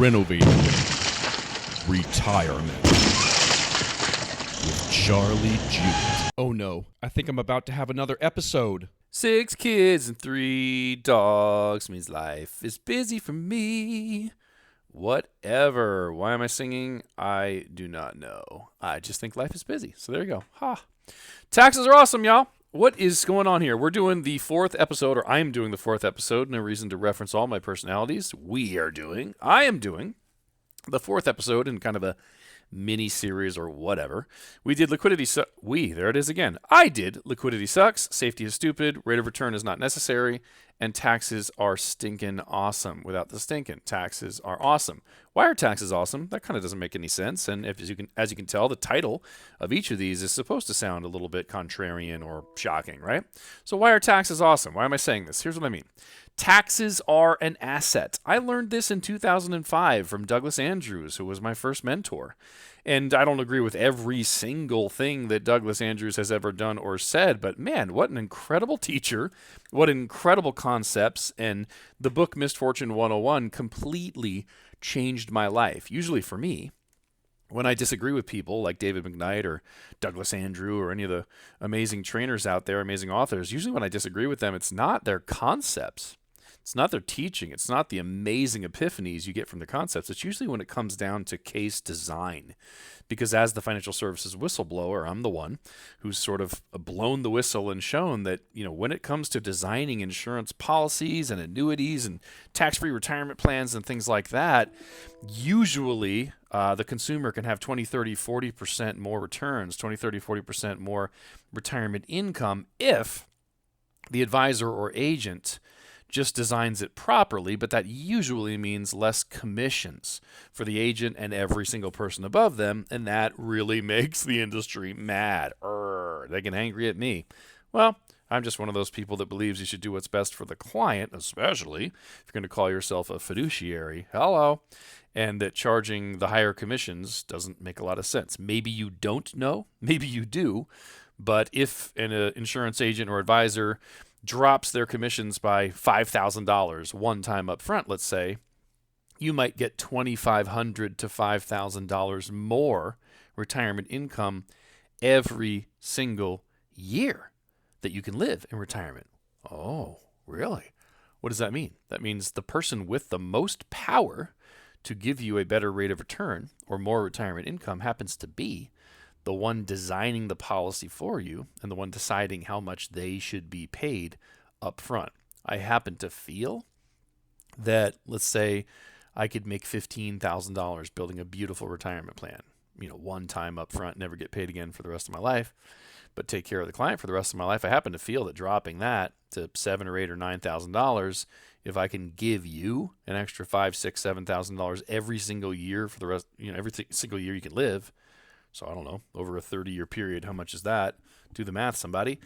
Renovating Retirement with Charlie Jewett. Oh no, I think I'm about to have another episode. 6 kids and 3 dogs means life is busy for me. Whatever. Why am I singing? I do not know. I just think life is busy. So there you go. Ha. Taxes are awesome, y'all. What is going on here? We're doing the 4th episode, or I'm doing the 4th episode. No reason to reference all my personalities. I am doing the 4th episode in kind of a mini-series or whatever. We did Liquidity Sucks. There it is again. I did Liquidity Sucks, Safety is Stupid, Rate of Return is Not Necessary, and Taxes are Stinkin' Awesome. Without the stinkin', taxes are awesome. Why are taxes awesome? That kind of doesn't make any sense. And as you can tell, the title of each of these is supposed to sound a little bit contrarian or shocking, right? So why are taxes awesome? Why am I saying this? Here's what I mean. Taxes are an asset. I learned this in 2005 from Douglas Andrews, who was my first mentor. And I don't agree with every single thing that Douglas Andrews has ever done or said, but man, what an incredible teacher, what incredible concepts, and the book Misfortune 101 completely changed my life. Usually for me, when I disagree with people like David McKnight or Douglas Andrew or any of the amazing trainers out there, amazing authors, usually when I disagree with them, it's not their concepts. It's not their teaching. It's not the amazing epiphanies you get from the concepts. It's usually when it comes down to case design. Because as the financial services whistleblower, I'm the one who's sort of blown the whistle and shown that, when it comes to designing insurance policies and annuities and tax-free retirement plans and things like that, usually the consumer can have 20, 30, 40% more returns, 20, 30, 40% more retirement income if the advisor or agent just designs it properly, but that usually means less commissions for the agent and every single person above them, and that really makes the industry mad. They get angry at me. Well, I'm just one of those people that believes you should do what's best for the client, especially if you're going to call yourself a fiduciary. Hello. And that charging the higher commissions doesn't make a lot of sense. Maybe you don't know, maybe you do, but if an insurance agent or advisor drops their commissions by $5,000 one time up front, let's say, you might get $2,500 to $5,000 more retirement income every single year that you can live in retirement. Oh, really? What does that mean? That means the person with the most power to give you a better rate of return or more retirement income happens to be the one designing the policy for you and the one deciding how much they should be paid up front. I happen to feel that, let's say, I could make $15,000 building a beautiful retirement plan, one time up front, never get paid again for the rest of my life, but take care of the client for the rest of my life. I happen to feel that dropping that to $7,000 or $8,000 or $9,000, if I can give you an extra $5,000, $6,000, $7,000 every single year for the rest, every single year you can live. So I don't know, over a 30-year period, how much is that? Do the math, somebody.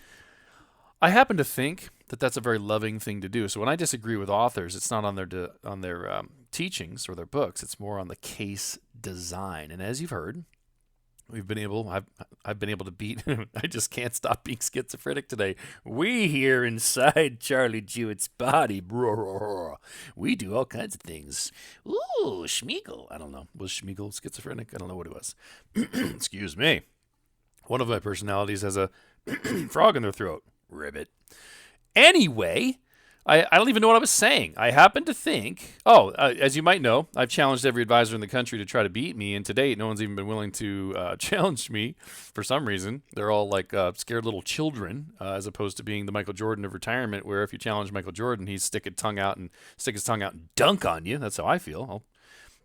I happen to think that that's a very loving thing to do. So when I disagree with authors, it's not on their teachings or their books. It's more on the case design. And as you've heard, I've been able to beat. I just can't stop being schizophrenic today. We here inside Charlie Jewett's body, we do all kinds of things. Ooh, Schmeagol. I don't know. Was Schmeagol schizophrenic? I don't know what it was. Excuse me. One of my personalities has a frog in their throat. Ribbit. Anyway, I don't even know what I was saying. I happen to think, as you might know, I've challenged every advisor in the country to try to beat me, and to date, no one's even been willing to challenge me for some reason. They're all like scared little children, as opposed to being the Michael Jordan of retirement, where if you challenge Michael Jordan, he'd stick his tongue out and dunk on you. That's how I feel. I'll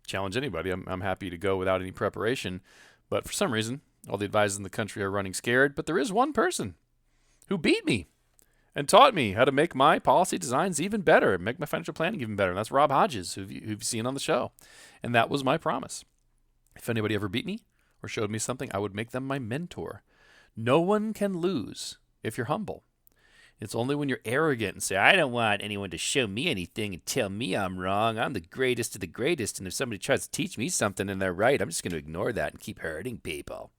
challenge anybody. I'm happy to go without any preparation, but for some reason, all the advisors in the country are running scared. But there is one person who beat me and taught me how to make my policy designs even better, make my financial planning even better. And that's Rob Hodges, who you've seen on the show. And that was my promise. If anybody ever beat me or showed me something, I would make them my mentor. No one can lose if you're humble. It's only when you're arrogant and say, I don't want anyone to show me anything and tell me I'm wrong. I'm the greatest of the greatest. And if somebody tries to teach me something and they're right, I'm just going to ignore that and keep hurting people.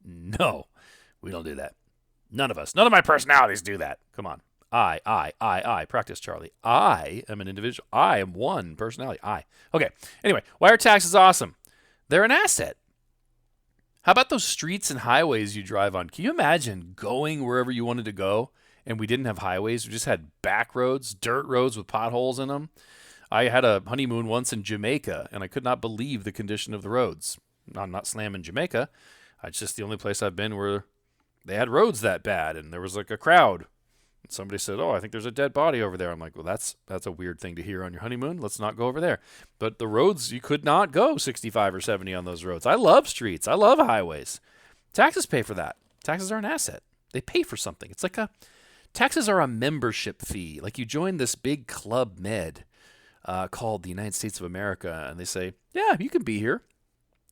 No, we don't do that. None of us. None of my personalities do that. Come on. I. Practice, Charlie. I am an individual. I am one personality. I. Okay. Anyway, why are taxes awesome? They're an asset. How about those streets and highways you drive on? Can you imagine going wherever you wanted to go and we didn't have highways? We just had back roads, dirt roads with potholes in them. I had a honeymoon once in Jamaica, and I could not believe the condition of the roads. I'm not slamming Jamaica. It's just the only place I've been where they had roads that bad, and there was like a crowd. And somebody said, "Oh, I think there's a dead body over there." I'm like, "Well, that's a weird thing to hear on your honeymoon. Let's not go over there." But the roads, you could not go 65 or 70 on those roads. I love streets. I love highways. Taxes pay for that. Taxes are an asset. They pay for something. It's like taxes are a membership fee. Like you join this big Club Med called the United States of America, and they say, "Yeah, you can be here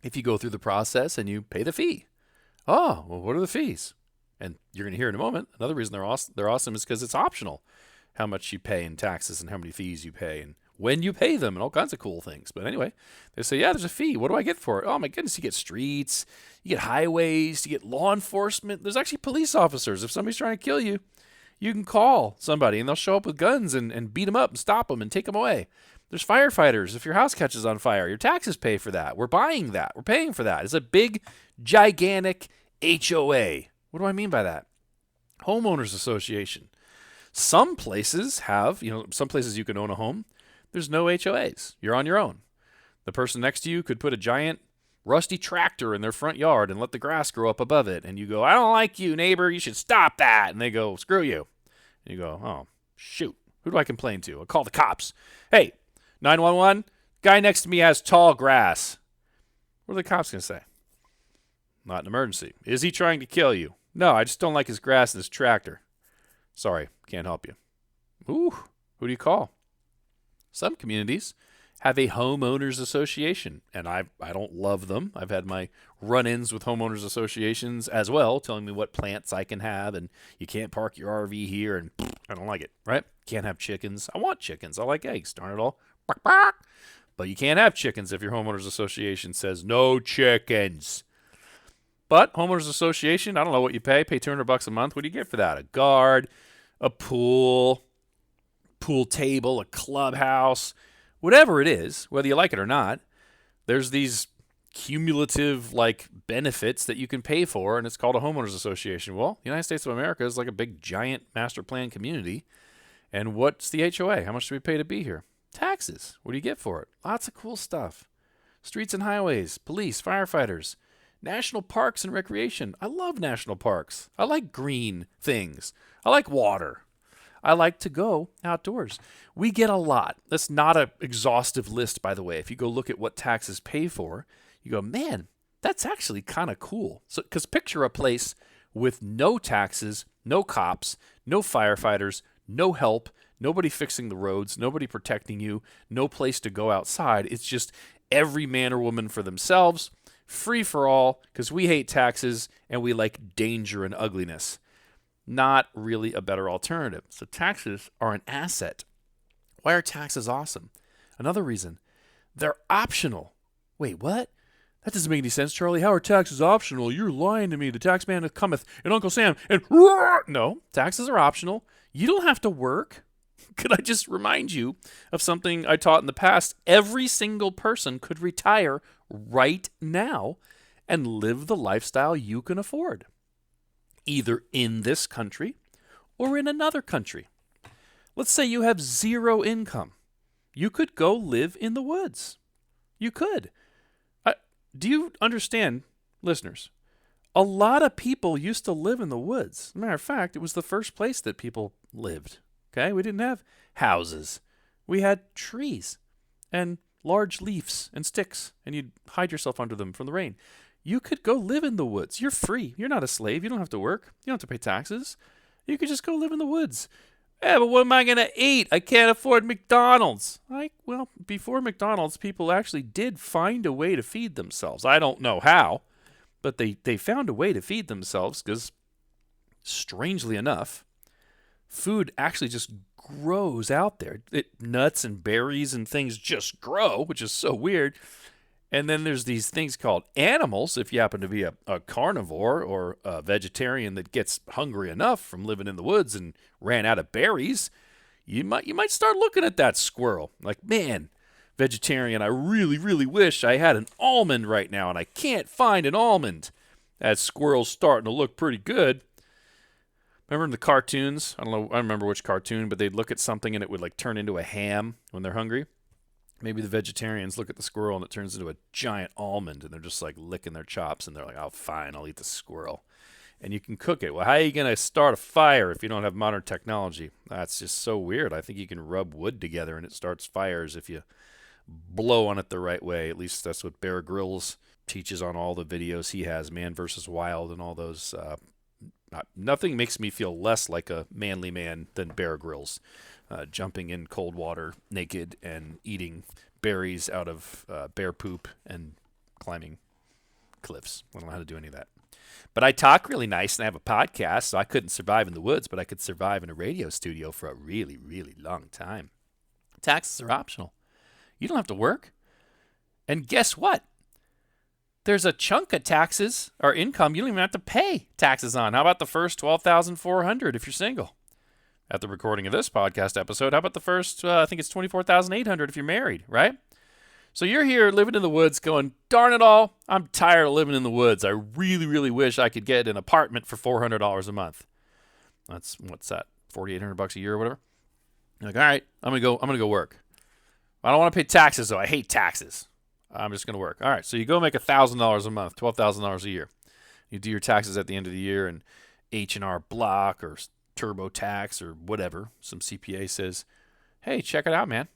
if you go through the process and you pay the fee." Oh, well, what are the fees? And you're going to hear in a moment. Another reason they're awesome is because it's optional how much you pay in taxes and how many fees you pay and when you pay them and all kinds of cool things. But anyway, they say, yeah, there's a fee. What do I get for it? Oh, my goodness. You get streets, you get highways, you get law enforcement. There's actually police officers. If somebody's trying to kill you, you can call somebody and they'll show up with guns and beat them up and stop them and take them away. There's firefighters. If your house catches on fire, your taxes pay for that. We're buying that. We're paying for that. It's a big, gigantic HOA. What do I mean by that? Homeowners Association. Some places have, some places you can own a home. There's no HOAs. You're on your own. The person next to you could put a giant rusty tractor in their front yard and let the grass grow up above it. And you go, "I don't like you, neighbor. You should stop that." And they go, "Screw you." And you go, "Oh, shoot. Who do I complain to? I'll call the cops. Hey, 911, guy next to me has tall grass." What are the cops going to say? "Not an emergency." "Is he trying to kill you?" "No, I just don't like his grass and his tractor." "Sorry, can't help you." Ooh, who do you call? Some communities have a homeowners association, and I don't love them. I've had my run-ins with homeowners associations as well, telling me what plants I can have, and you can't park your RV here, and I don't like it, right? Can't have chickens. I want chickens. I like eggs, darn it all. But you can't have chickens if your homeowners association says no chickens. But homeowners association, I don't know what you pay. Pay $200 a month. What do you get for that? A guard, a pool table, a clubhouse, whatever it is, whether you like it or not. There's these cumulative benefits that you can pay for, and it's called a homeowners association. Well, the United States of America is like a big giant master plan community. And what's the HOA? How much do we pay to be here? Taxes. What do you get for it? Lots of cool stuff. Streets and highways, police, firefighters, national parks and recreation. I love national parks. I like green things. I like water. I like to go outdoors. We get a lot. That's not an exhaustive list, by the way. If you go look at what taxes pay for, you go, man, that's actually kind of cool. So, because picture a place with no taxes, no cops, no firefighters, no help, nobody fixing the roads, nobody protecting you, no place to go outside. It's just every man or woman for themselves, free for all, because we hate taxes and we like danger and ugliness. Not really a better alternative. So taxes are an asset. Why are taxes awesome? Another reason, they're optional. Wait, what? That doesn't make any sense, Charlie. How are taxes optional? You're lying to me. The tax man cometh, and Uncle Sam, and no, taxes are optional. You don't have to work. Could I just remind you of something I taught in the past? Every single person could retire right now and live the lifestyle you can afford, either in this country or in another country. Let's say you have zero income. You could go live in the woods. You could. Do you understand, listeners? A lot of people used to live in the woods. As a matter of fact, it was the first place that people lived. Okay? We didn't have houses. We had trees and large leaves and sticks, and you'd hide yourself under them from the rain. You could go live in the woods. You're free. You're not a slave. You don't have to work. You don't have to pay taxes. You could just go live in the woods. Yeah, but what am I going to eat? I can't afford McDonald's. Well, before McDonald's, people actually did find a way to feed themselves. I don't know how, but they found a way to feed themselves because, strangely enough, food actually just grows out there. Nuts and berries and things just grow, which is so weird. And then there's these things called animals. If you happen to be a carnivore or a vegetarian that gets hungry enough from living in the woods and ran out of berries, you might start looking at that squirrel like, man, vegetarian, I really, really wish I had an almond right now, and I can't find an almond. That squirrel's starting to look pretty good. Remember in the cartoons? I don't remember which cartoon, but they'd look at something and it would like turn into a ham when they're hungry. Maybe the vegetarians look at the squirrel and it turns into a giant almond, and they're just like licking their chops, and they're like, oh, fine, I'll eat the squirrel. And you can cook it. Well, how are you going to start a fire if you don't have modern technology? That's just so weird. I think you can rub wood together and it starts fires if you blow on it the right way. At least that's what Bear Grylls teaches on all the videos he has, Man versus Wild and all those. Nothing makes me feel less like a manly man than Bear Grylls. Jumping in cold water naked and eating berries out of bear poop and climbing cliffs. I don't know how to do any of that. But I talk really nice and I have a podcast, so I couldn't survive in the woods, but I could survive in a radio studio for a really, really long time. Taxes are optional. You don't have to work. And guess what? There's a chunk of taxes or income you don't even have to pay taxes on. How about the first $12,400 if you're single? At the recording of this podcast episode, how about the first, I think it's $24,800 if you're married, right? So you're here living in the woods going, darn it all, I'm tired of living in the woods. I really, really wish I could get an apartment for $400 a month. That's, what's that, $4,800 a year or whatever? You're like, all right, I'm gonna go work. I don't want to pay taxes though. I hate taxes. I'm just gonna work. All right, so you go make $1,000 a month, $12,000 a year. You do your taxes at the end of the year, and H&R Block or TurboTax or whatever, some CPA says, hey, check it out, man.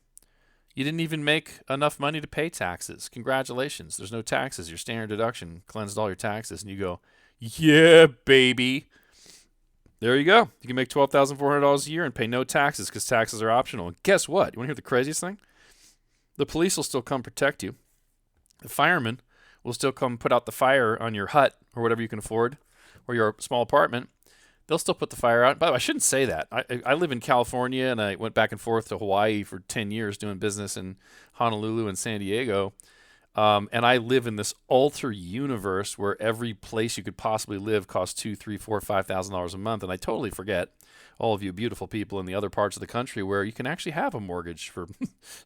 You didn't even make enough money to pay taxes. Congratulations. There's no taxes. Your standard deduction cleansed all your taxes. And you go, yeah, baby. There you go. You can make $12,400 a year and pay no taxes because taxes are optional. And guess what? You want to hear the craziest thing? The police will still come protect you. The firemen will still come put out the fire on your hut or whatever you can afford or your small apartment. They'll still put the fire out. By the way, I shouldn't say that. I live in California, and I went back and forth to Hawaii for 10 years doing business in Honolulu and San Diego. And I live in this alter universe where every place you could possibly live costs $2,000, $3,000, $4,000, $5,000 a month. And I totally forget all of you beautiful people in the other parts of the country where you can actually have a mortgage for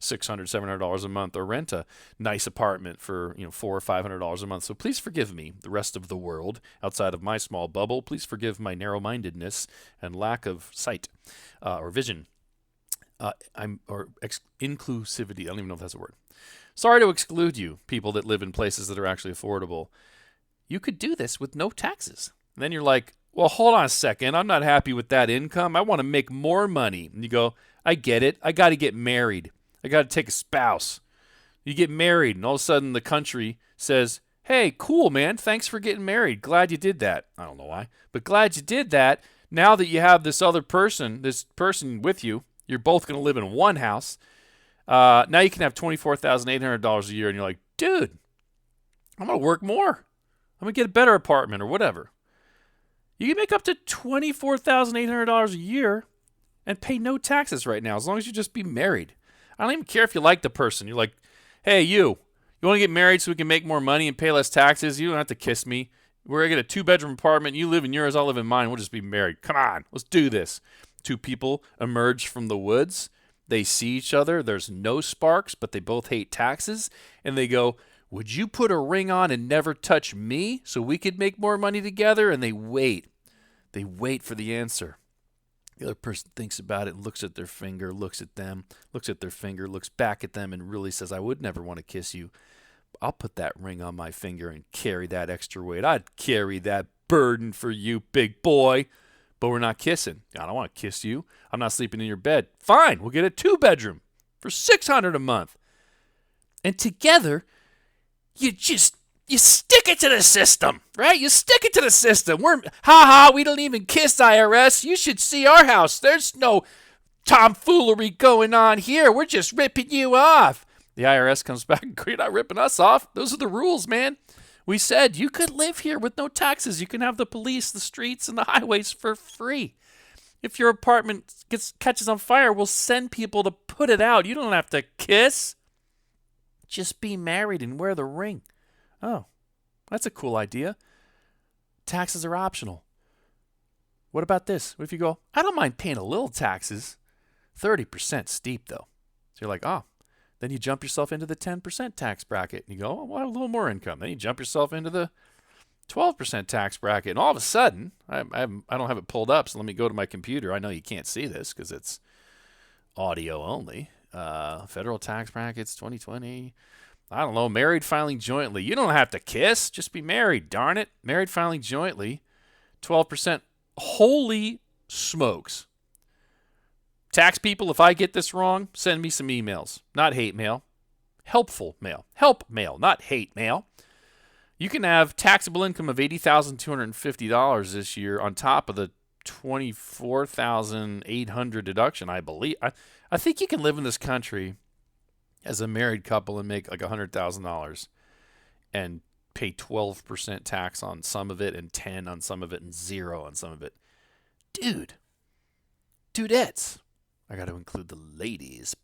$600, $700 a month, or rent a nice apartment for $400 or $500 a month. So please forgive me, the rest of the world outside of my small bubble. Please forgive my narrow-mindedness and lack of sight or vision. Inclusivity. I don't even know if that's a word. Sorry to exclude you, people that live in places that are actually affordable. You could do this with no taxes. And then you're like, well, hold on a second. I'm not happy with that income. I want to make more money. And you go, I get it. I got to get married. I got to take a spouse. You get married, and all of a sudden the country says, hey, cool, man. Thanks for getting married. Glad you did that. I don't know why, but glad you did that. Now that you have this person with you, you're both going to live in one house. Now you can have $24,800 a year, and you're like, dude, I'm going to work more. I'm going to get a better apartment or whatever. You can make up to $24,800 a year and pay no taxes right now, as long as you just be married. I don't even care if you like the person. You're like, hey, you want to get married so we can make more money and pay less taxes? You don't have to kiss me. We're going to get a 2-bedroom apartment. You live in yours, I'll live in mine. We'll just be married. Come on, let's do this. 2 people emerge from the woods. They see each other. There's no sparks, but they both hate taxes. And they go, would you put a ring on and never touch me so we could make more money together? And they wait. They wait for the answer. The other person thinks about it, looks at their finger, looks at them, looks at their finger, looks back at them, and really says, I would never want to kiss you. I'll put that ring on my finger and carry that extra weight. I'd carry that burden for you, big boy. But we're not kissing. I don't want to kiss you. I'm not sleeping in your bed. Fine, we'll get a 2-bedroom for $600 a month. And together, you stick it to the system, right? You stick it to the system. We don't even kiss, IRS. You should see our house. There's no tomfoolery going on here. We're just ripping you off. The IRS comes back and you're not ripping us off. Those are the rules, man. We said you could live here with no taxes. You can have the police, the streets, and the highways for free. If your apartment catches on fire, we'll send people to put it out. You don't have to kiss. Just be married and wear the ring. Oh, that's a cool idea. Taxes are optional. What about this? What if you go, I don't mind paying a little taxes. 30% steep, though. So you're like, oh. Then you jump yourself into the 10% tax bracket. And you go, oh, well, I have a little more income. Then you jump yourself into the 12% tax bracket. And all of a sudden, I don't have it pulled up, so let me go to my computer. I know you can't see this because it's audio only. Federal tax brackets 2020. I don't know. Married filing jointly. You don't have to kiss. Just be married. Darn it. Married filing jointly. 12%. Holy smokes. Tax people, if I get this wrong, send me some emails. Not hate mail. Helpful mail. Help mail, not hate mail. You can have taxable income of $80,250 this year on top of the $24,800 deduction, I believe. I think you can live in this country as a married couple and make like $100,000 and pay 12% tax on some of it and 10 on some of it and 0 on some of it. Dudettes. I got to include the ladies.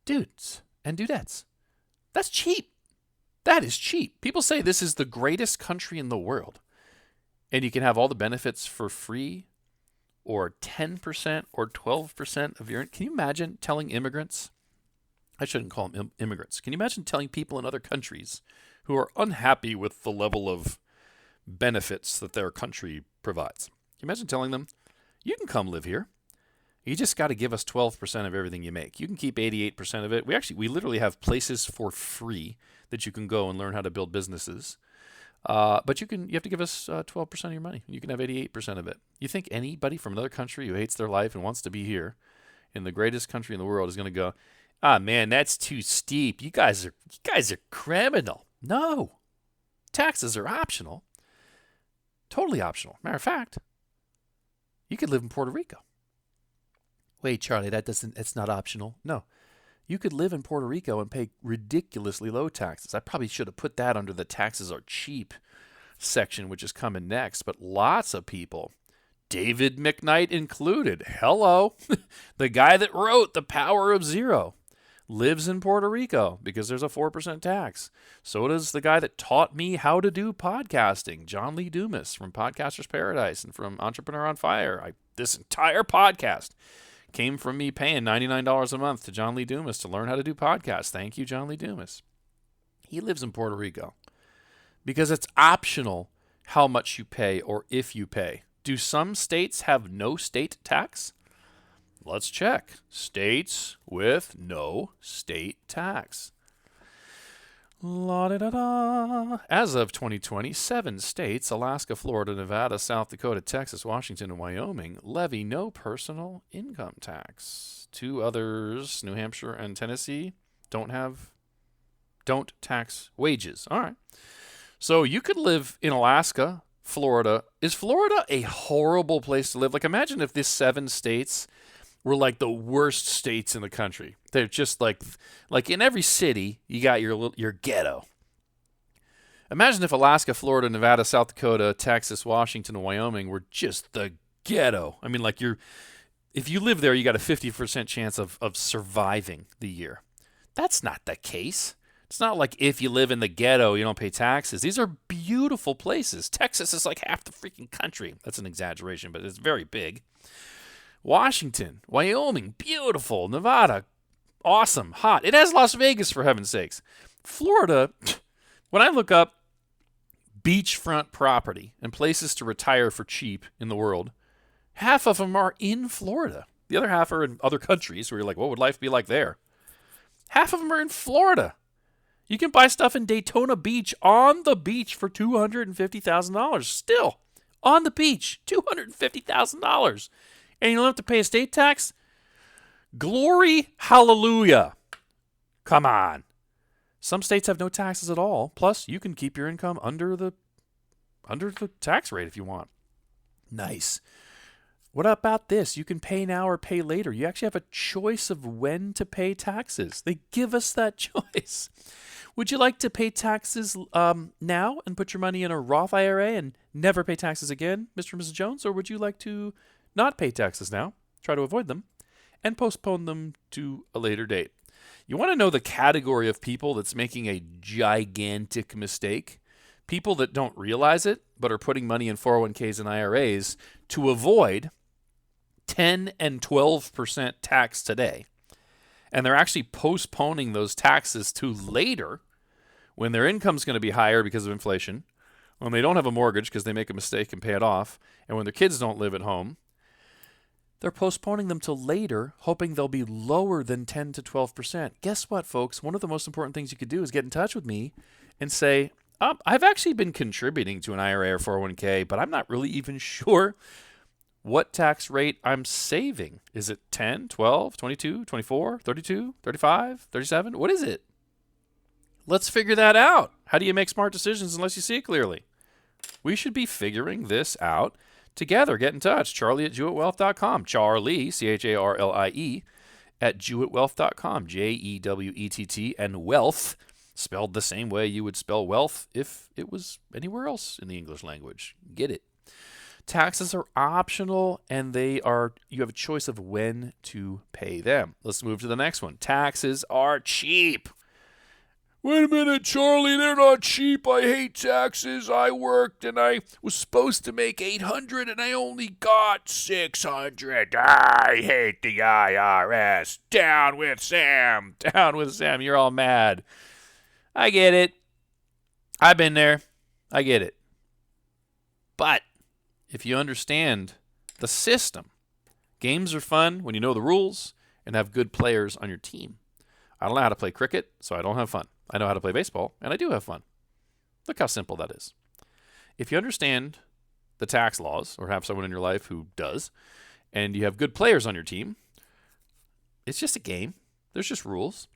Dudes and dudettes. That's cheap. That is cheap. People say this is the greatest country in the world. And you can have all the benefits for free or 10% or 12% of your... Can you imagine telling immigrants? I shouldn't call them immigrants. Can you imagine telling people in other countries who are unhappy with the level of benefits that their country provides? Can you imagine telling them, you can come live here. You just got to give us 12% of everything you make. You can keep 88% of it. We literally have places for free that you can go and learn how to build businesses. But you have to give us 12% of your money. You can have 88% of it. You think anybody from another country who hates their life and wants to be here in the greatest country in the world is going to go, man, that's too steep. You guys are criminal. No. Taxes are optional. Totally optional. Matter of fact, you could live in Puerto Rico. Wait, Charlie, it's not optional. No. You could live in Puerto Rico and pay ridiculously low taxes. I probably should have put that under the taxes are cheap section, which is coming next. But lots of people, David McKnight included, hello, the guy that wrote The Power of Zero, lives in Puerto Rico because there's a 4% tax. So does the guy that taught me how to do podcasting, John Lee Dumas from Podcaster's Paradise and from Entrepreneur on Fire. This entire podcast came from me paying $99 a month to John Lee Dumas to learn how to do podcasts. Thank you, John Lee Dumas. He lives in Puerto Rico because it's optional how much you pay or if you pay. Do some states have no state tax? Let's check. States with no state tax. La-da-da-da. As of 2020, 7 states, Alaska, Florida, Nevada, South Dakota, Texas, Washington, and Wyoming, levy no personal income tax. 2 others, New Hampshire and Tennessee, don't tax wages. All right. So you could live in Alaska, Florida. Is Florida a horrible place to live? Like, imagine if these 7 states were like the worst states in the country. They're just like in every city, you got your ghetto. Imagine if Alaska, Florida, Nevada, South Dakota, Texas, Washington, and Wyoming were just the ghetto. I mean, like if you live there, you got a 50% chance of surviving the year. That's not the case. It's not like if you live in the ghetto, you don't pay taxes. These are beautiful places. Texas is like half the freaking country. That's an exaggeration, but it's very big. Washington, Wyoming, beautiful. Nevada, awesome, hot. It has Las Vegas, for heaven's sakes. Florida, when I look up beachfront property and places to retire for cheap in the world, half of them are in Florida. The other half are in other countries where you're like, what would life be like there? Half of them are in Florida. You can buy stuff in Daytona Beach on the beach for $250,000. Still, on the beach, $250,000. And you don't have to pay a state tax? Glory, hallelujah. Come on. Some states have no taxes at all. Plus, you can keep your income under the tax rate if you want. Nice. What about this? You can pay now or pay later. You actually have a choice of when to pay taxes. They give us that choice. Would you like to pay taxes now and put your money in a Roth IRA and never pay taxes again, Mr. and Mrs. Jones? Or would you like to not pay taxes now, try to avoid them, and postpone them to a later date? You want to know the category of people that's making a gigantic mistake? People that don't realize it, but are putting money in 401ks and IRAs to avoid 10 and 12% tax today. And they're actually postponing those taxes to later when their income's going to be higher because of inflation, when they don't have a mortgage because they make a mistake and pay it off, and when their kids don't live at home. They're postponing them till later, hoping they'll be lower than 10 to 12%. Guess what, folks? One of the most important things you could do is get in touch with me and say, I've actually been contributing to an IRA or 401k, but I'm not really even sure what tax rate I'm saving. Is it 10, 12, 22, 24, 32, 35, 37? What is it? Let's figure that out. How do you make smart decisions unless you see it clearly? We should be figuring this out together. Get in touch. Charlie@JewettWealth.com. Charlie, Charlie, at JewettWealth.com. JEWETT, and wealth, spelled the same way you would spell wealth if it was anywhere else in the English language. Get it? Taxes are optional, and you have a choice of when to pay them. Let's move to the next one. Taxes are cheap. Wait a minute, Charlie, they're not cheap. I hate taxes. I worked and I was supposed to make $800 and I only got $600. I hate the IRS. Down with Sam. Down with Sam. You're all mad. I get it. I've been there. I get it. But if you understand the system, games are fun when you know the rules and have good players on your team. I don't know how to play cricket, so I don't have fun. I know how to play baseball, and I do have fun. Look how simple that is. If you understand the tax laws, or have someone in your life who does, and you have good players on your team, it's just a game. There's just rules.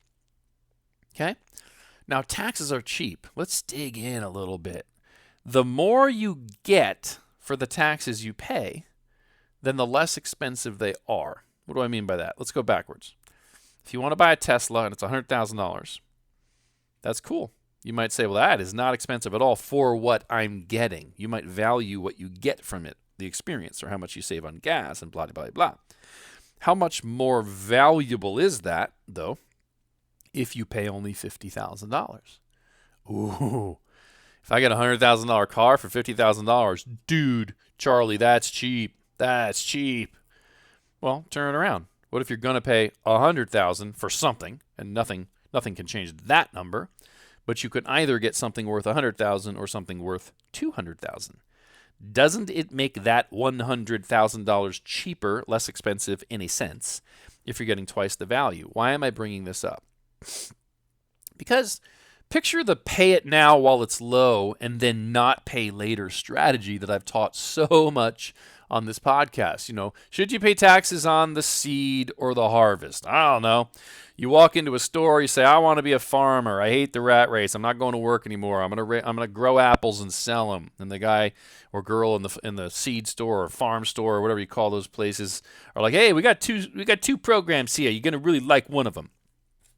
Okay? Now, taxes are cheap. Let's dig in a little bit. The more you get for the taxes you pay, then the less expensive they are. What do I mean by that? Let's go backwards. If you want to buy a Tesla and it's $100,000, that's cool. You might say, well, that is not expensive at all for what I'm getting. You might value what you get from it, the experience, or how much you save on gas and blah, blah, blah, blah. How much more valuable is that, though, if you pay only $50,000? Ooh, if I get a $100,000 car for $50,000, dude, Charlie, that's cheap. That's cheap. Well, turn it around. What if you're going to pay $100,000 for something, and nothing can change that number, but you could either get something worth $100,000 or something worth $200,000? Doesn't it make that $100,000 cheaper, less expensive in a sense, if you're getting twice the value? Why am I bringing this up? Because picture the pay it now while it's low and then not pay later strategy that I've taught so much on this podcast. You know, should you pay taxes on the seed or the harvest? I don't know. You walk into a store, you say, I want to be a farmer. I hate the rat race. I'm not going to work anymore. I'm going to grow apples and sell them. And the guy or girl in the seed store or farm store or whatever you call those places are like, hey, we got two programs here. You're going to really like one of them.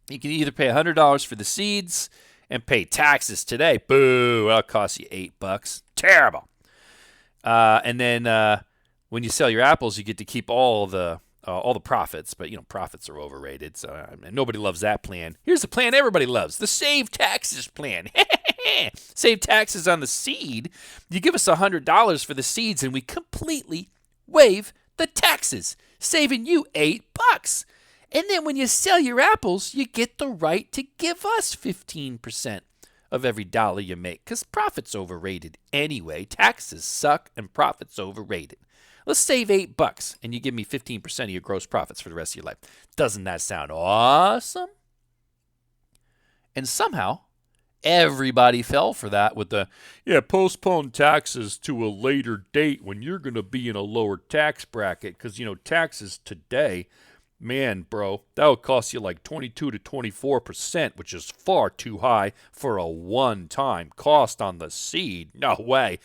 You can either pay $100 for the seeds and pay taxes today. Boo, that'll cost you $8. Terrible. And then when you sell your apples, you get to keep all the profits, but profits are overrated, so nobody loves that plan. Here's the plan everybody loves: the save taxes plan. Save taxes on the seed. You give us $100 for the seeds, and we completely waive the taxes, saving you $8. And then when you sell your apples, you get the right to give us 15% of every dollar you make, because profit's overrated anyway. Taxes suck, and profit's overrated. Let's save $8 and you give me 15% of your gross profits for the rest of your life. Doesn't that sound awesome? And somehow, everybody fell for that with postpone taxes to a later date when you're going to be in a lower tax bracket. Because, taxes today, man, bro, that would cost you like 22 to 24%, which is far too high for a one-time cost on the seed. No way.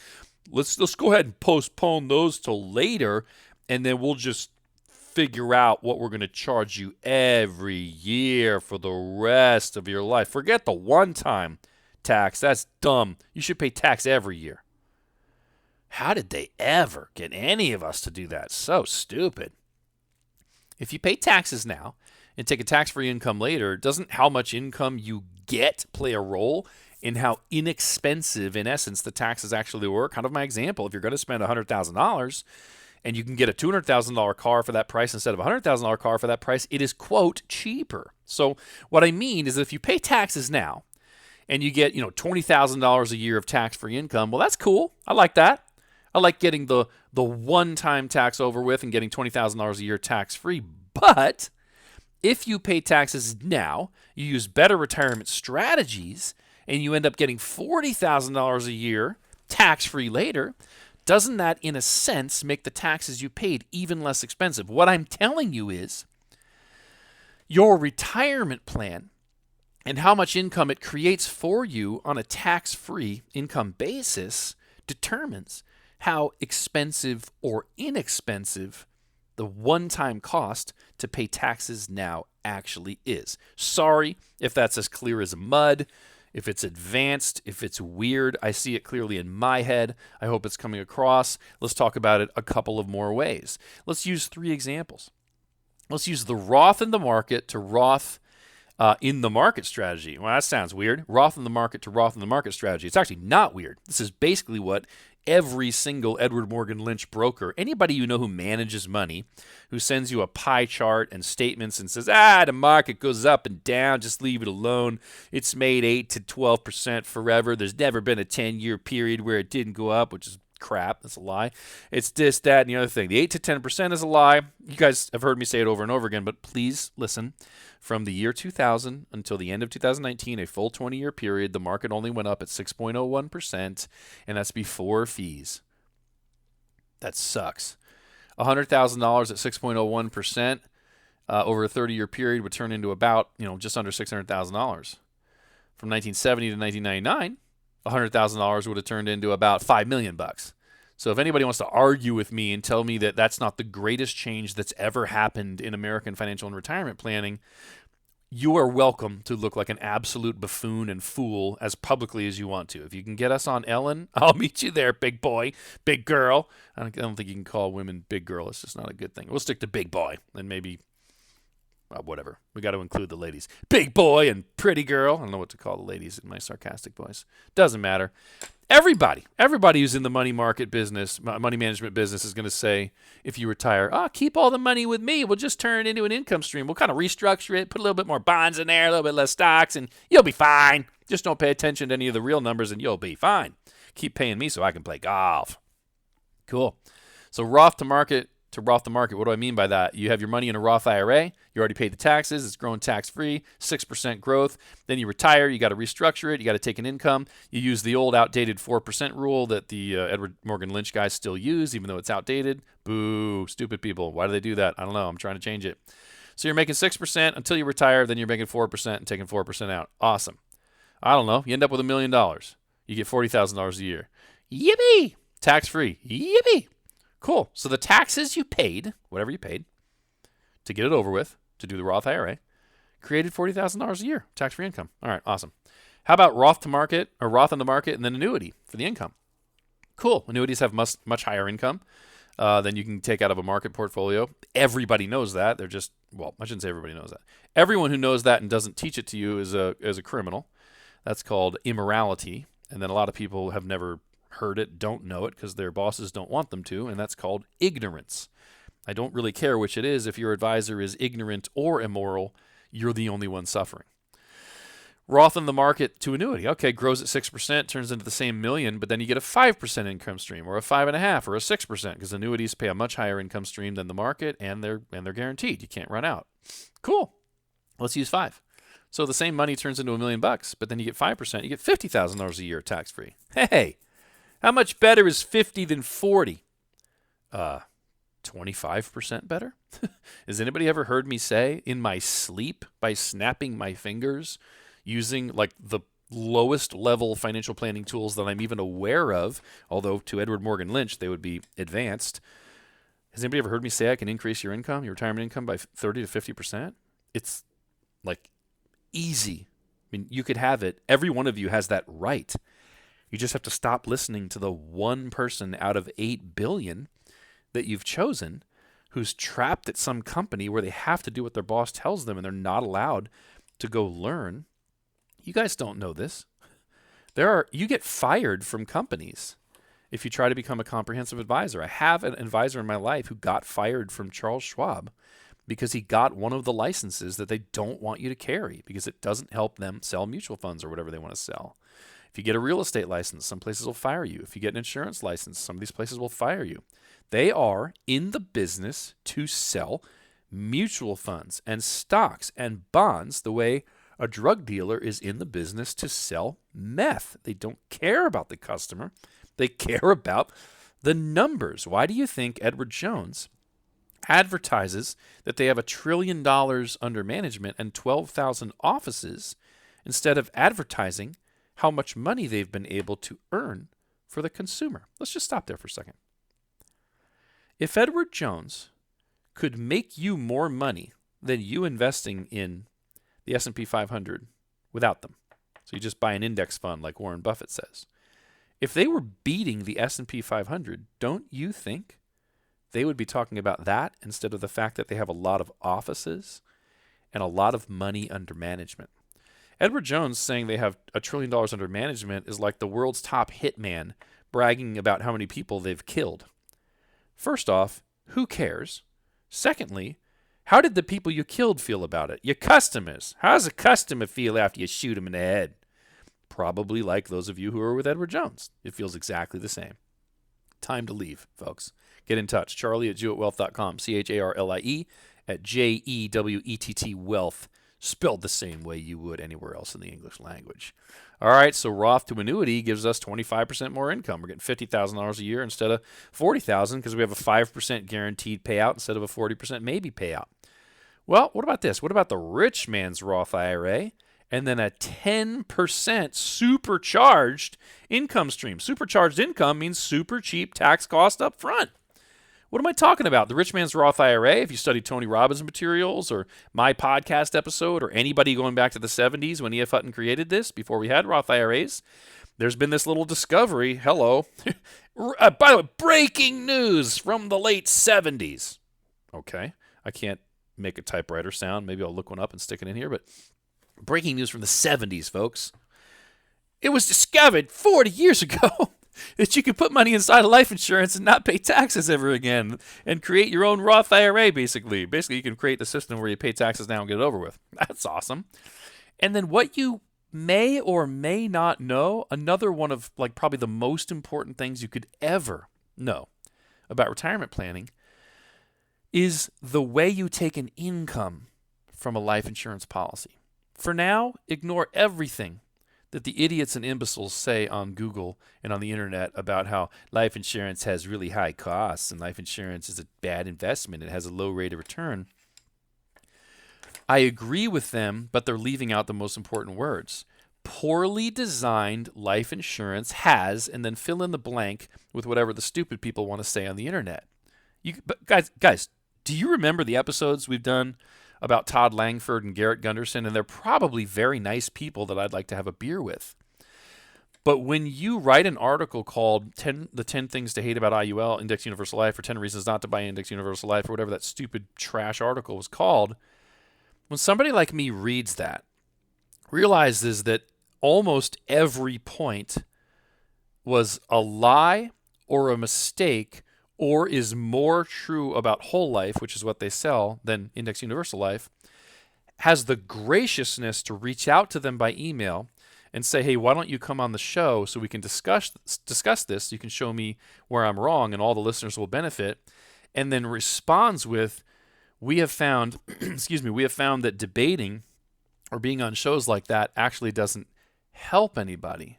Let's go ahead and postpone those till later, and then we'll just figure out what we're going to charge you every year for the rest of your life. Forget the one-time tax. That's dumb. You should pay tax every year. How did they ever get any of us to do that? So stupid. If you pay taxes now and take a tax-free income later, doesn't how much income you get play a role in how inexpensive, in essence, the taxes actually were? Kind of my example. If you're going to spend $100,000 and you can get a $200,000 car for that price instead of a $100,000 car for that price, it is, quote, cheaper. So what I mean is if you pay taxes now and you get, $20,000 a year of tax-free income, well, that's cool. I like that. I like getting the one-time tax over with and getting $20,000 a year tax-free. But if you pay taxes now, you use better retirement strategies, and you end up getting $40,000 a year tax-free later, doesn't that, in a sense, make the taxes you paid even less expensive? What I'm telling you is your retirement plan and how much income it creates for you on a tax-free income basis determines how expensive or inexpensive the one-time cost to pay taxes now actually is. Sorry if that's as clear as mud, if it's advanced, if it's weird. I see it clearly in my head. I hope it's coming across. Let's talk about it a couple of more ways. Let's use 3 examples. Let's use the Roth in the market to Roth in the market strategy. Well, that sounds weird. Roth in the market to Roth in the market strategy. It's actually not weird. This is basically what every single Edward Morgan Lynch broker, anybody you know who manages money, who sends you a pie chart and statements and says, the market goes up and down, just leave it alone. It's made 8 to 12% forever. There's never been a 10-year period where it didn't go up, which is crap. That's a lie. It's this, that, and the other thing. The 8 to 10% is a lie. You guys have heard me say it over and over again, but please listen. From the year 2000 until the end of 2019, a full 20-year period, the market only went up at 6.01%, and that's before fees. That sucks. $100,000 at 6.01% over a 30-year period would turn into about, just under $600,000. From 1970 to 1999, $100,000 would have turned into about $5 million. So if anybody wants to argue with me and tell me that that's not the greatest change that's ever happened in American financial and retirement planning, you are welcome to look like an absolute buffoon and fool as publicly as you want to. If you can get us on Ellen, I'll meet you there, big boy, big girl. I don't think you can call women big girl. It's just not a good thing. We'll stick to big boy and maybe whatever. We got to include the ladies. Big boy and pretty girl. I don't know what to call the ladies in my sarcastic voice. Doesn't matter. Everybody who's in the money market business, money management business is going to say, if you retire, keep all the money with me. We'll just turn it into an income stream. We'll kind of restructure it, put a little bit more bonds in there, a little bit less stocks, and you'll be fine. Just don't pay attention to any of the real numbers, and you'll be fine. Keep paying me so I can play golf. Cool. So Roth to market to Roth the market. What do I mean by that? You have your money in a Roth IRA. You already paid the taxes. It's growing tax-free, 6% growth. Then you retire. You got to restructure it. You got to take an income. You use the old outdated 4% rule that the Edward Morgan Lynch guys still use, even though it's outdated. Boo, stupid people. Why do they do that? I don't know. I'm trying to change it. So you're making 6% until you retire. Then you're making 4% and taking 4% out. Awesome. I don't know. You end up with $1 million. You get $40,000 a year. Yippee! Tax-free. Yippee! Cool. So the taxes you paid, whatever you paid, to get it over with, to do the Roth IRA, created $40,000 a year, tax-free income. All right, awesome. How about Roth to market, or Roth in the market, and then annuity for the income? Cool. Annuities have much higher income than you can take out of a market portfolio. Everybody knows that. They're just, well, I shouldn't say everybody knows that. Everyone who knows that and doesn't teach it to you is a criminal. That's called immorality. And then a lot of people have never heard it, don't know it because their bosses don't want them to, and that's called ignorance. I don't really care which it is. If your advisor is ignorant or immoral, you're the only one suffering. Roth in the market to annuity. Okay, grows at 6%, turns into the same million, but then you get a 5% income stream, or a 5.5%, or a 6%, because annuities pay a much higher income stream than the market, and they're guaranteed. You can't run out. Cool. Let's use 5. So the same money turns into $1 million, but then you get 5%. You get $50,000 a year tax-free. Hey, how much better is 50 than 40? 25% better? Has anybody ever heard me say in my sleep by snapping my fingers using like the lowest level financial planning tools that I'm even aware of, although to Edward Morgan Lynch they would be advanced? Has anybody ever heard me say I can increase your income, your retirement income by 30 to 50%? It's like easy. I mean, you could have it. Every one of you has that right. You just have to stop listening to the one person out of 8 billion that you've chosen who's trapped at some company where they have to do what their boss tells them and they're not allowed to go learn. You guys don't know this. You get fired from companies if you try to become a comprehensive advisor. I have an advisor in my life who got fired from Charles Schwab because he got one of the licenses that they don't want you to carry because it doesn't help them sell mutual funds or whatever they want to sell. If you get a real estate license, some places will fire you. If you get an insurance license, some of these places will fire you. They are in the business to sell mutual funds and stocks and bonds the way a drug dealer is in the business to sell meth. They don't care about the customer. They care about the numbers. Why do you think Edward Jones advertises that they have $1 trillion under management and 12,000 offices instead of advertising how much money they've been able to earn for the consumer? Let's just stop there for a second. If Edward Jones could make you more money than you investing in the S&P 500 without them, so you just buy an index fund like Warren Buffett says, if they were beating the S&P 500, don't you think they would be talking about that instead of the fact that they have a lot of offices and a lot of money under management? Edward Jones saying they have $1 trillion under management is like the world's top hitman bragging about how many people they've killed. First off, who cares? Secondly, how did the people you killed feel about it? Your customers. How does a customer feel after you shoot him in the head? Probably like those of you who are with Edward Jones. It feels exactly the same. Time to leave, folks. Get in touch. Charlie@JewettWealth.com. CHARLIE at JEWETT Wealth. Spelled the same way you would anywhere else in the English language. All right, so Roth to annuity gives us 25% more income. We're getting $50,000 a year instead of $40,000 because we have a 5% guaranteed payout instead of a 40% maybe payout. Well, what about this? What about the rich man's Roth IRA and then a 10% supercharged income stream? Supercharged income means super cheap tax cost up front. What am I talking about? The Rich Man's Roth IRA, if you study Tony Robbins materials or my podcast episode or anybody going back to the 70s when E.F. Hutton created this before we had Roth IRAs, there's been this little discovery. Hello. By the way, breaking news from the late 70s. Okay. I can't make a typewriter sound. Maybe I'll look one up and stick it in here. But breaking news from the 70s, folks. It was discovered 40 years ago that you can put money inside of life insurance and not pay taxes ever again and create your own Roth IRA, basically. Basically, you can create the system where you pay taxes now and get it over with. That's awesome. And then what you may or may not know, another one of like probably the most important things you could ever know about retirement planning is the way you take an income from a life insurance policy. For now, ignore everything that the idiots and imbeciles say on Google and on the internet about how life insurance has really high costs and life insurance is a bad investment. It has a low rate of return. I agree with them, but they're leaving out the most important words. Poorly designed life insurance has, and then fill in the blank with whatever the stupid people want to say on the internet. But guys, do you remember the episodes we've done about Todd Langford and Garrett Gunderson? And they're probably very nice people that I'd like to have a beer with. But when you write an article called the 10 Things to Hate About IUL, Index Universal Life, or 10 Reasons Not to Buy Index Universal Life, or whatever that stupid trash article was called, when somebody like me reads that, realizes that almost every point was a lie or a mistake or is more true about whole life, which is what they sell, than Index Universal Life, has the graciousness to reach out to them by email and say, hey, why don't you come on the show so we can discuss this? You can show me where I'm wrong and all the listeners will benefit. And then responds with, we have found, we have found that debating or being on shows like that actually doesn't help anybody.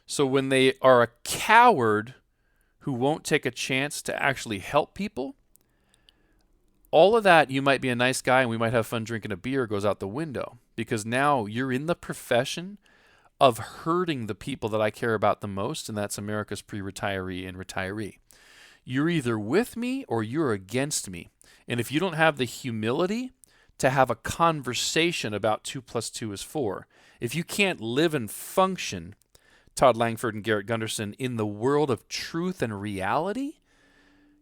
So when they are a coward who won't take a chance to actually help people, all of that, you might be a nice guy and we might have fun drinking a beer, goes out the window, because now you're in the profession of hurting the people that I care about the most, and that's America's pre-retiree and retiree. You're either with me or you're against me. And if you don't have the humility to have a conversation about 2 + 2 is 4, if you can't live and function, Todd Langford and Garrett Gunderson, in the world of truth and reality,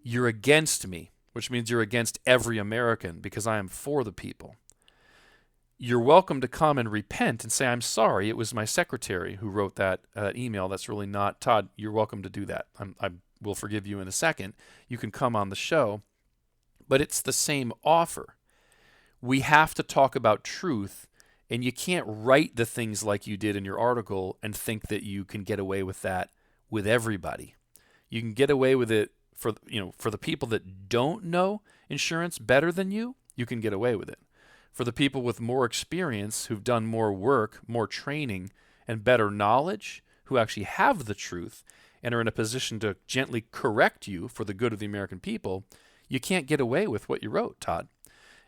you're against me. which means you're against every American because I am for the people. You're welcome to come and repent and say, I'm sorry, it was my secretary who wrote that email. That's really not Todd. You're welcome to do that. I will forgive you in a second. You can come on the show. But it's the same offer. We have to talk about truth, and you can't write the things like you did in your article and think that you can get away with that with everybody. You can get away with it for the people that don't know insurance better than you, you can get away with it. For the people with more experience, who've done more work, more training, and better knowledge, who actually have the truth and are in a position to gently correct you for the good of the American people, you can't get away with what you wrote, Todd.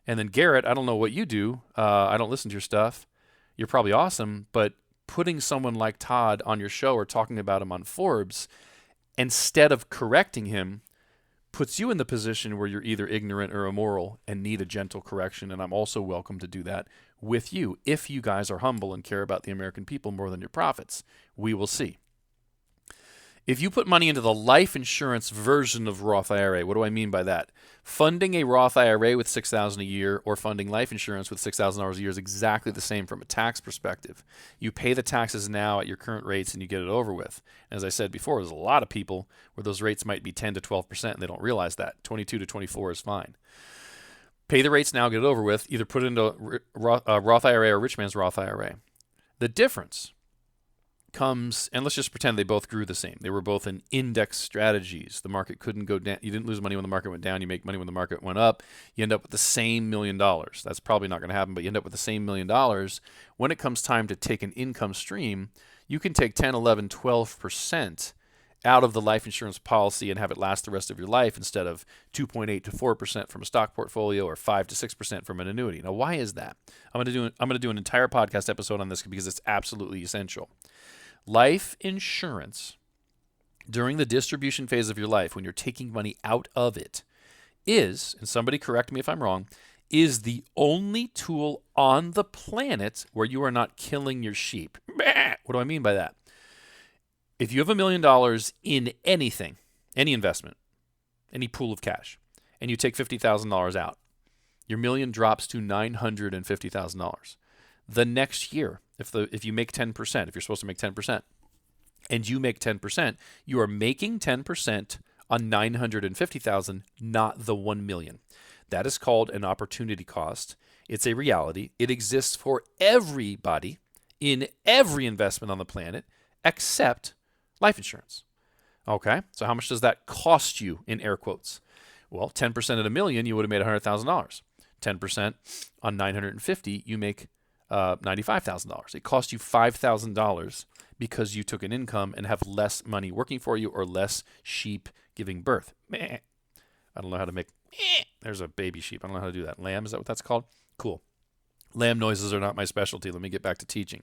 And then Garrett, I don't know what you do. I don't listen to your stuff. You're probably awesome, but putting someone like Todd on your show or talking about him on Forbes, instead of correcting him, puts you in the position where you're either ignorant or immoral and need a gentle correction, and I'm also welcome to do that with you if you guys are humble and care about the American people more than your profits. We will see. If you put money into the life insurance version of Roth IRA, what do I mean by that? Funding a Roth IRA with $6,000 a year or funding life insurance with $6,000 a year is exactly the same from a tax perspective. You pay the taxes now at your current rates and you get it over with. As I said before, there's a lot of people where those rates might be 10 to 12% and they don't realize that. 22 to 24 is fine. Pay the rates now, get it over with. Either put it into a Roth IRA or Rich Man's Roth IRA. The difference comes, and let's just pretend they both grew the same. They were both in index strategies. The market couldn't go down. You didn't lose money when the market went down. You make money when the market went up. You end up with the same $1 million. That's probably not going to happen, but you end up with the same $1 million. When it comes time to take an income stream, you can take 10, 11, 12% out of the life insurance policy and have it last the rest of your life instead of 2.8 to 4% from a stock portfolio or 5 to 6% from an annuity. Now, why is that? I'm going to do an entire podcast episode on this because it's absolutely essential. Life insurance during the distribution phase of your life, when you're taking money out of it, is, and somebody correct me if I'm wrong, is the only tool on the planet where you are not killing your sheep. What do I mean by that? If you have $1 million in anything, any investment, any pool of cash, and you take $50,000 out, your million drops to $950,000. The next year, if you make 10%, if you're supposed to make 10%, and you make 10%, you are making 10% on $950,000, not the $1 million. That is called an opportunity cost. It's a reality. It exists for everybody in every investment on the planet except life insurance. Okay, so how much does that cost you in air quotes? Well, 10% at $1 million, you would have made $100,000. 10% on 950, you make $95,000. It cost you $5,000 because you took an income and have less money working for you or less sheep giving birth. Meh. I don't know how to make. There's a baby sheep. I don't know how to do that. Lamb, is that what that's called? Cool. Lamb noises are not my specialty. Let me get back to teaching.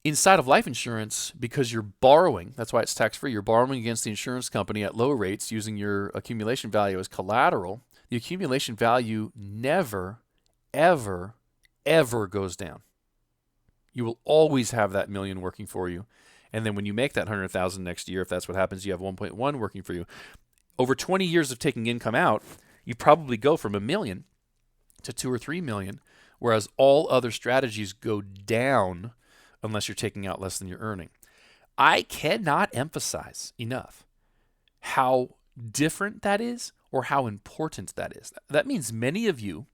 Inside of life insurance, because you're borrowing, that's why it's tax-free, you're borrowing against the insurance company at low rates using your accumulation value as collateral. The accumulation value never, ever, ever goes down. You will always have that million working for you. And then when you make that 100,000 next year, if that's what happens, you have 1.1 working for you. Over 20 years of taking income out, you probably go from $1 million to 2 or 3 million, whereas all other strategies go down unless you're taking out less than you're earning. I cannot emphasize enough how different that is or how important that is. That means many of you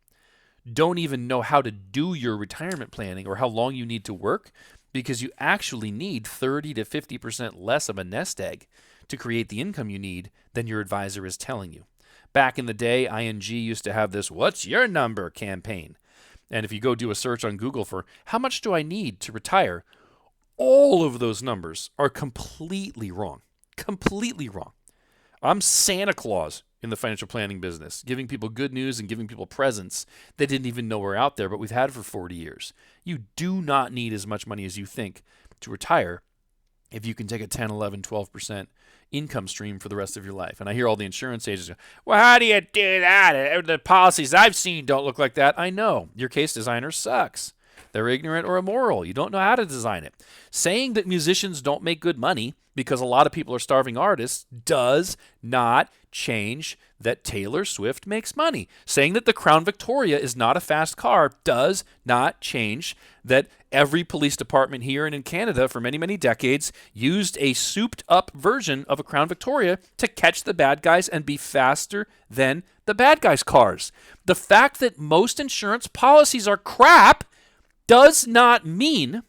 don't even know how to do your retirement planning or how long you need to work because you actually need 30 to 50% less of a nest egg to create the income you need than your advisor is telling you. Back in the day, ING used to have this "What's your number?" campaign. And if you go do a search on Google for how much do I need to retire, all of those numbers are completely wrong. Completely wrong. I'm Santa Claus in the financial planning business, giving people good news and giving people presents they didn't even know were out there, but we've had it for 40 years. You do not need as much money as you think to retire if you can take a 10, 11, 12% income stream for the rest of your life. And I hear all the insurance agents go, well, how do you do that? The policies I've seen don't look like that. I know. Your case designer sucks. They're ignorant or immoral. You don't know how to design it. Saying that musicians don't make good money because a lot of people are starving artists does not change that Taylor Swift makes money. Saying that the Crown Victoria is not a fast car does not change that every police department here and in Canada for many, many decades used a souped-up version of a Crown Victoria to catch the bad guys and be faster than the bad guys' cars. The fact that most insurance policies are crap does not mean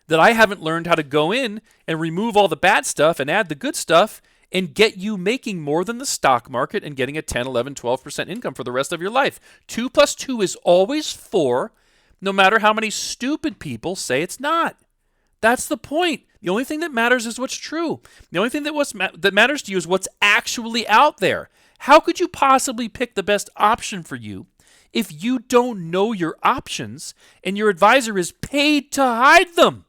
that I haven't learned how to go in and remove all the bad stuff and add the good stuff and get you making more than the stock market and getting a 10, 11, 12% income for the rest of your life. 2 plus 2 is always 4, no matter how many stupid people say it's not. That's the point. The only thing that matters is what's true. The only thing that matters to you is what's actually out there. How could you possibly pick the best option for you if you don't know your options and your advisor is paid to hide them?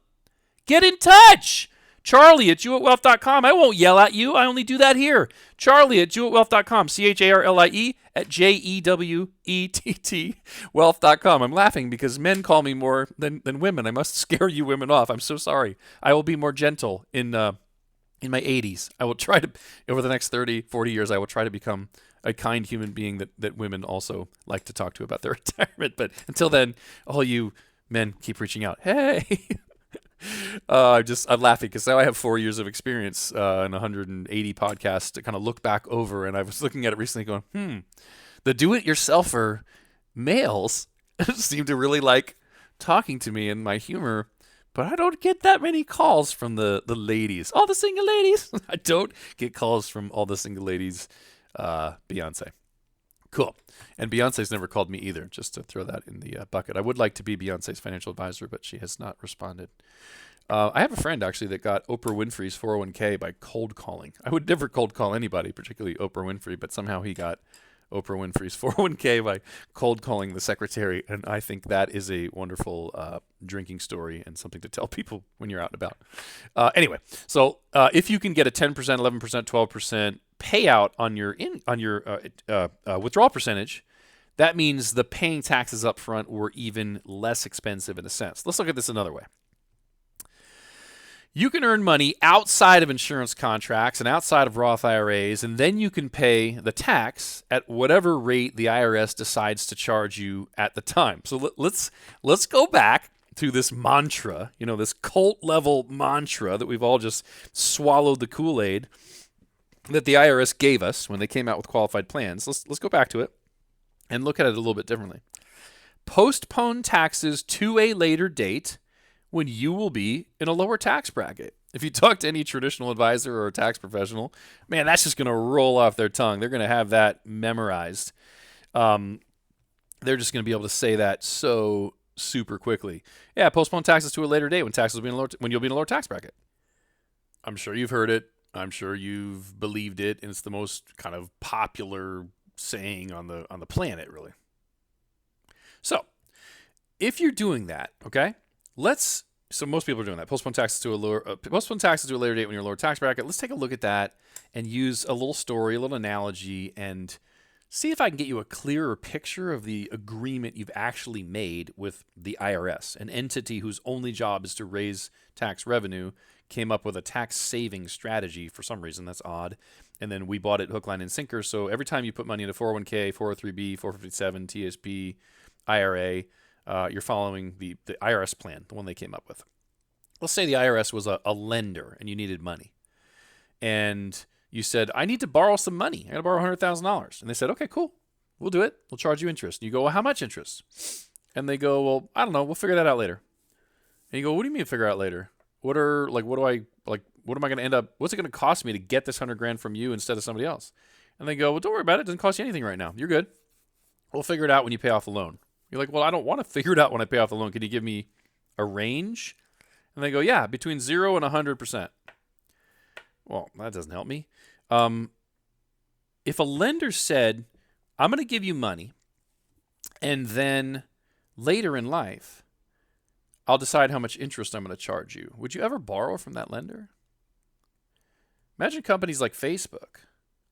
Get in touch. Charlie at jewetwealth.com. I won't yell at you. I only do that here. Charlie at jewetwealth.com. CHARLIE at JEWETT wealth.com. I'm laughing because men call me more than women. I must scare you women off. I'm so sorry. I will be more gentle in my 80s. I will try to, over the next 30, 40 years, I will try to become a kind human being that women also like to talk to about their retirement. But until then, all you men keep reaching out. Hey. I'm laughing because now I have 4 years of experience and 180 podcasts to kind of look back over. And I was looking at it recently going, the do-it-yourselfer males seem to really like talking to me and my humor, but I don't get that many calls from the ladies. All the single ladies. I don't get calls from all the single ladies. Beyonce. Cool. And Beyonce's never called me either, just to throw that in the bucket. I would like to be Beyonce's financial advisor, but she has not responded. I have a friend, actually, that got Oprah Winfrey's 401k by cold calling. I would never cold call anybody, particularly Oprah Winfrey, but somehow he got Oprah Winfrey's 401k by cold calling the secretary, and I think that is a wonderful drinking story and something to tell people when you're out and about. Anyway, so if you can get a 10%, 11%, 12% payout on your withdrawal percentage, that means the paying taxes up front were even less expensive in a sense. Let's look at this another way. You can earn money outside of insurance contracts and outside of Roth IRAs, and then you can pay the tax at whatever rate the IRS decides to charge you at the time. So let's go back to this mantra, this cult level mantra that we've all just swallowed the Kool-Aid that the IRS gave us when they came out with qualified plans. Let's go back to it and look at it a little bit differently. Postpone taxes to a later date when you will be in a lower tax bracket. If you talk to any traditional advisor or a tax professional, man, that's just going to roll off their tongue. They're going to have that memorized. They're just going to be able to say that so super quickly. Yeah, postpone taxes to a later date when you'll be in a lower tax bracket. I'm sure you've heard it. I'm sure you've believed it, and it's the most kind of popular saying on the planet, really. So, if you're doing that, okay, so most people are doing that. Postpone taxes to a later date when you're in a lower tax bracket. Let's take a look at that and use a little story, a little analogy, and see if I can get you a clearer picture of the agreement you've actually made with the IRS, an entity whose only job is to raise tax revenue, came up with a tax saving strategy for some reason. That's odd. And then we bought it hook, line, and sinker. So every time you put money into 401k, 403b, 457, TSP, IRA, you're following the IRS plan, the one they came up with. Let's say the IRS was a lender and you needed money. And you said, I need to borrow some money. I got to borrow $100,000. And they said, okay, cool. We'll do it. We'll charge you interest. And you go, well, how much interest? And they go, well, I don't know. We'll figure that out later. And you go, what do you mean figure out later? What am I going to end up, what's it going to cost me to get this $100,000 from you instead of somebody else? And they go, well, don't worry about it. It doesn't cost you anything right now. You're good. We'll figure it out when you pay off the loan. You're like, well, I don't want to figure it out when I pay off the loan. Can you give me a range? And they go, yeah, between 0 and 100%. Well, that doesn't help me. If a lender said, I'm going to give you money, and then later in life, I'll decide how much interest I'm going to charge you, would you ever borrow from that lender? Imagine companies like Facebook,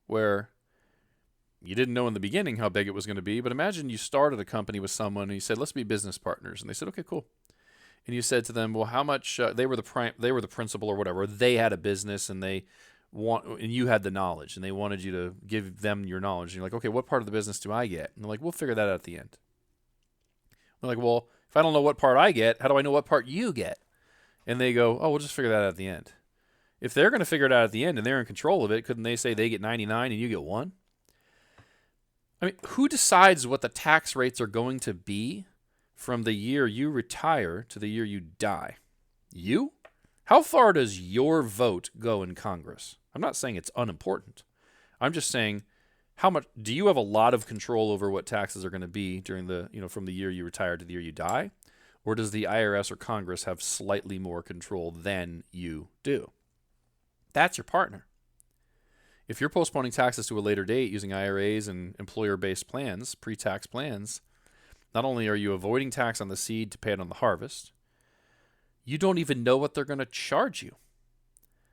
where you didn't know in the beginning how big it was going to be, but imagine you started a company with someone and you said, let's be business partners. And they said, okay, cool. And you said to them, well, how much, they were the principal or whatever. They had a business and and you had the knowledge and they wanted you to give them your knowledge. And you're like, okay, what part of the business do I get? And they're like, we'll figure that out at the end. We're like, well, if I don't know what part I get, how do I know what part you get? And they go, oh, we'll just figure that out at the end. If they're going to figure it out at the end and they're in control of it, couldn't they say they get 99 and you get 1? I mean, who decides what the tax rates are going to be from the year you retire to the year you die? You? How far does your vote go in Congress? I'm not saying it's unimportant. I'm just saying, how much do you have a lot of control over what taxes are going to be during from the year you retire to the year you die? Or does the IRS or Congress have slightly more control than you do? That's your partner. If you're postponing taxes to a later date using IRAs and employer-based plans, pre-tax plans, not only are you avoiding tax on the seed to pay it on the harvest, you don't even know what they're going to charge you.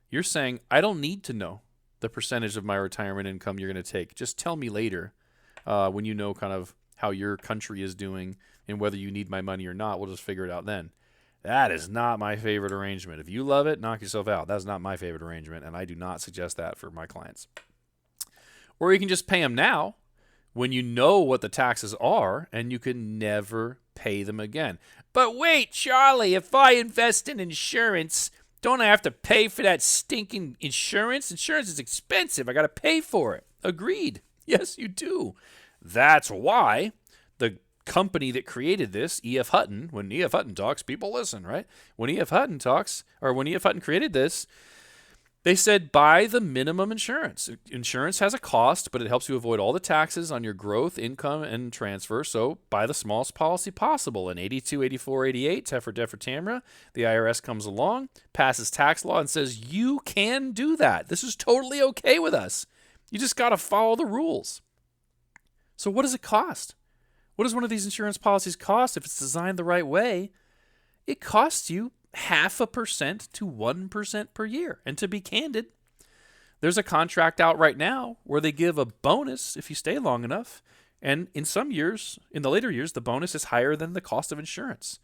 You're saying, I don't need to know the percentage of my retirement income you're going to take. Just tell me later when you know kind of how your country is doing and whether you need my money or not. We'll just figure it out then. That is not my favorite arrangement. If you love it, knock yourself out. That's not my favorite arrangement, and I do not suggest that for my clients. Or you can just pay them now when you know what the taxes are, and you can never pay them again. But wait, Charlie, if I invest in insurance, don't I have to pay for that stinking insurance? Insurance is expensive. I got to pay for it. Agreed. Yes, you do. That's why the company that created this, E.F. Hutton, when E.F. Hutton talks, people listen, right? When E.F. Hutton talks, or when E.F. Hutton created this, they said buy the minimum insurance. Insurance has a cost, but it helps you avoid all the taxes on your growth, income, and transfer. So buy the smallest policy possible. In 82, 84, 88, Teffer, Deffer, Tamra, the IRS comes along, passes tax law, and says you can do that. This is totally okay with us. You just got to follow the rules. So what does it cost? What does one of these insurance policies cost if it's designed the right way? It costs you 0.5% to 1% per year. And to be candid, there's a contract out right now where they give a bonus if you stay long enough. And in some years, in the later years, the bonus is higher than the cost of insurance.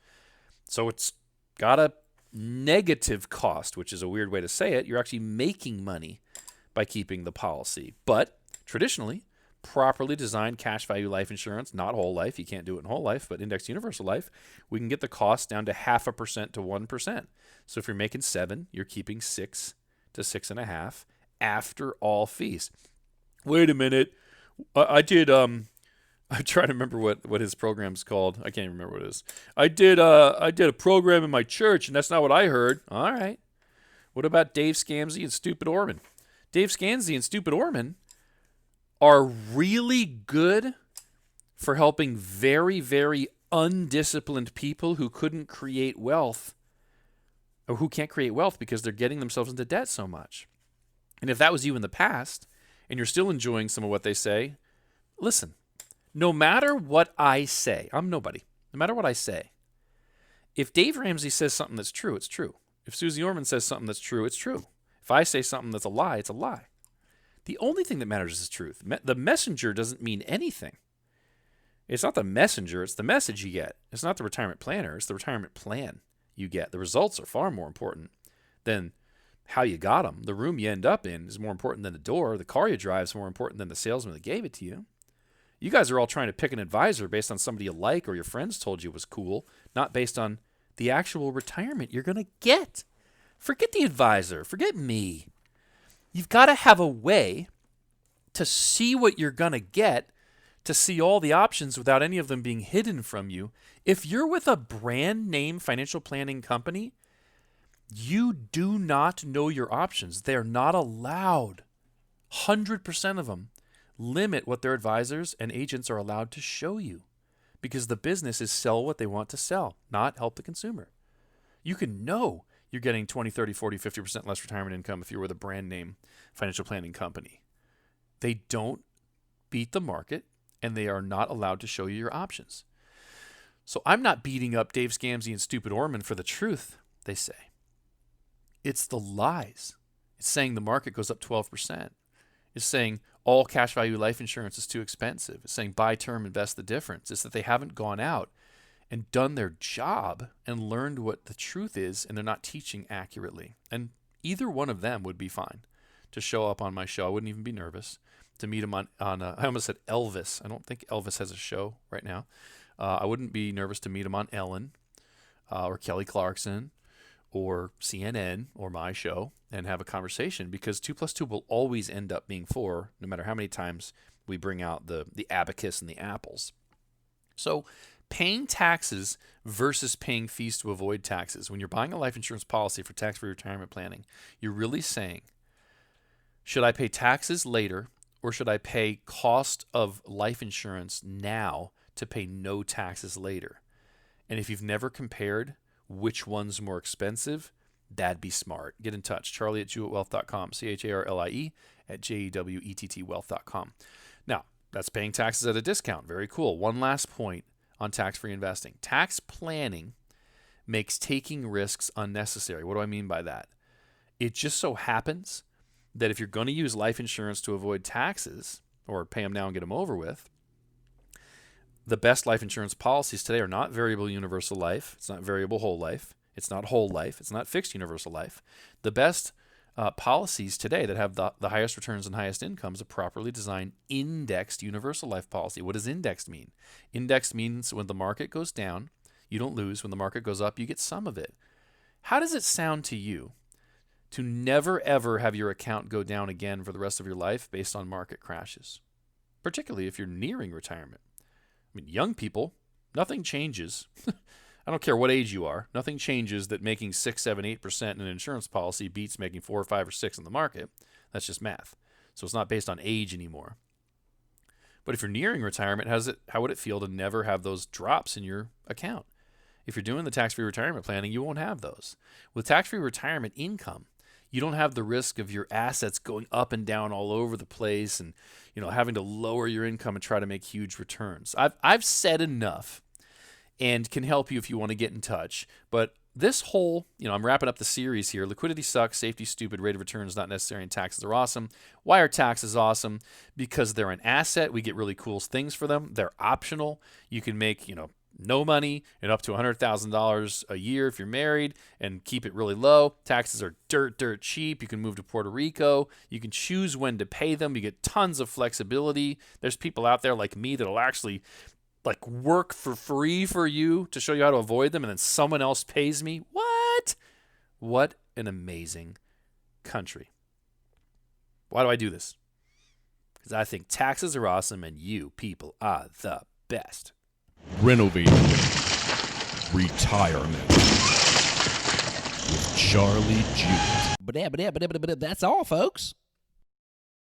So it's got a negative cost, which is a weird way to say it. You're actually making money by keeping the policy. But traditionally, properly designed cash value life insurance, not whole life. You can't do it in whole life, but indexed universal life, we can get the cost down to 0.5% to 1%. So if you're making 7, you're keeping 6 to 6.5 after all fees. Wait a minute. I did, I'm trying to remember what his program's called. I can't remember what it is. I did a program in my church, and that's not what I heard. All right. What about Dave Scamsey and Stupid Orman? Dave Scamsey and Stupid Orman are really good for helping very, very undisciplined people who couldn't create wealth or who can't create wealth because they're getting themselves into debt so much. And if that was you in the past and you're still enjoying some of what they say, listen, no matter what I say, I'm nobody. No matter what I say, if Dave Ramsey says something that's true, it's true. If Susie Orman says something that's true, it's true. If I say something that's a lie, it's a lie. The only thing that matters is truth. The messenger doesn't mean anything. It's not the messenger, it's the message you get. It's not the retirement planner, it's the retirement plan you get. The results are far more important than how you got them. The room you end up in is more important than the door. The car you drive is more important than the salesman that gave it to you. You guys are all trying to pick an advisor based on somebody you like or your friends told you was cool, not based on the actual retirement you're going to get. Forget the advisor. Forget me. You've got to have a way to see what you're going to get, to see all the options without any of them being hidden from you. If you're with a brand name financial planning company, you do not know your options. They're not allowed. 100% of them limit what their advisors and agents are allowed to show you because the business is sell what they want to sell, not help the consumer. You can know you're getting 20, 30, 40, 50% less retirement income if you're with a brand name financial planning company. They don't beat the market, and they are not allowed to show you your options. So I'm not beating up Dave Scamsey and Stupid Orman for the truth, they say. It's the lies. It's saying the market goes up 12%. It's saying all cash value life insurance is too expensive. It's saying buy term, invest the difference. It's that they haven't gone out and done their job and learned what the truth is, and they're not teaching accurately. And either one of them would be fine to show up on my show. I wouldn't even be nervous to meet them on I almost said Elvis. I don't think Elvis has a show right now. I wouldn't be nervous to meet him on Ellen or Kelly Clarkson or CNN or my show and have a conversation, because 2 + 2 will always end up being 4, no matter how many times we bring out the abacus and the apples. So paying taxes versus paying fees to avoid taxes. When you're buying a life insurance policy for tax-free retirement planning, you're really saying, should I pay taxes later, or should I pay cost of life insurance now to pay no taxes later? And if you've never compared which one's more expensive, that'd be smart. Get in touch. Charlie@jewettwealth.com. CHARLIE at JEWETTwealth.com. Now, that's paying taxes at a discount. Very cool. One last point on tax-free investing. Tax planning makes taking risks unnecessary. What do I mean by that? It just so happens that if you're going to use life insurance to avoid taxes or pay them now and get them over with, the best life insurance policies today are not variable universal life. It's not variable whole life. It's not whole life. It's not fixed universal life. The best policies today that have the highest returns and highest incomes, a properly designed indexed universal life policy. What does indexed mean? Indexed means when the market goes down, you don't lose. When the market goes up, you get some of it. How does it sound to you to never, ever have your account go down again for the rest of your life based on market crashes, particularly if you're nearing retirement? I mean, young people, nothing changes. I don't care what age you are. Nothing changes that making 6, 7, 8% in an insurance policy beats making 4 or 5 or 6 in the market. That's just math. So it's not based on age anymore. But if you're nearing retirement, how would it feel to never have those drops in your account? If you're doing the tax-free retirement planning, you won't have those. With tax-free retirement income, you don't have the risk of your assets going up and down all over the place and having to lower your income and try to make huge returns. I've said enough and can help you if you want to get in touch. But this whole, I'm wrapping up the series here. Liquidity sucks, safety stupid, rate of return is not necessary, and taxes are awesome. Why are taxes awesome? Because they're an asset. We get really cool things for them. They're optional. You can make, no money and up to $100,000 a year if you're married and keep it really low. Taxes are dirt cheap. You can move to Puerto Rico. You can choose when to pay them. You get tons of flexibility. There's people out there like me that'll actually work for free for you to show you how to avoid them, and then someone else pays me. What an amazing country. Why do I do this? Because I think taxes are awesome and you people are the best. Renovating retirement with Charlie Jewett. But that's all, folks.